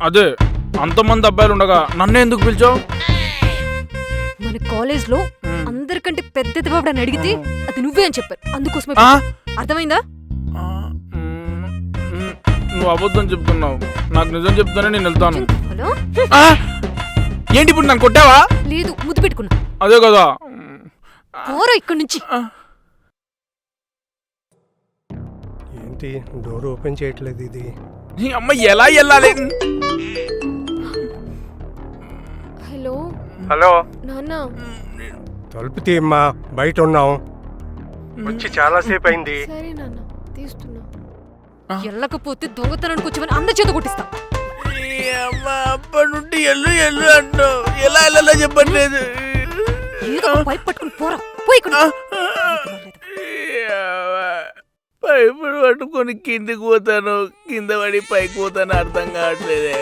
అదే అంతమంది అబ్బాయిలు ఉండగా నన్నే ఎందుకు పిలిచావు? మన కాలేజ్ లో అందరికంటే పెద్దది బాబు అని అడిగితే అది నువ్వే అని చెప్పారు, అందుకోసమే అర్థమైందా? నువ్వు అబద్ధం చెప్తున్నావు, నాకు నిజం చెప్తానే నేను వెళ్తాను. హలో ఏంటి ఇప్పుడు నన్ను కొట్టావా? లేదు, ముద్దు పెట్టుకున్నా. అదే కదా, పోరా ఇక్కడి నుంచి. ఏంటి డోర్ ఓపెన్ చేయట్లేదు ఇది? నీ అమ్మ ఎలా వెళ్ళాలి? హలో హలో నాన్న, తలుపు తీయమ్మా, బయట ఉన్నాం, వచ్చి చాలాసేపు అయింది. సరే నాన్న తీస్తున్నా. వెళ్ళకపోతే దొంగతనానికి వచ్చేవని అందరి చేత కొట్టిస్తా. అప్పటి నుండి ఎల్లు ఎల్లు అంటావు, ఎలా వెళ్ళాలో చెప్పట్లేదు. ఏదో పైప్ పట్టుకుని పోరా, పోయి ఇక్కడ. పైపులు పట్టుకొని కిందికి పోతాను, కింద పడి పైకి పోతాను, అర్థం కావట్లేదే.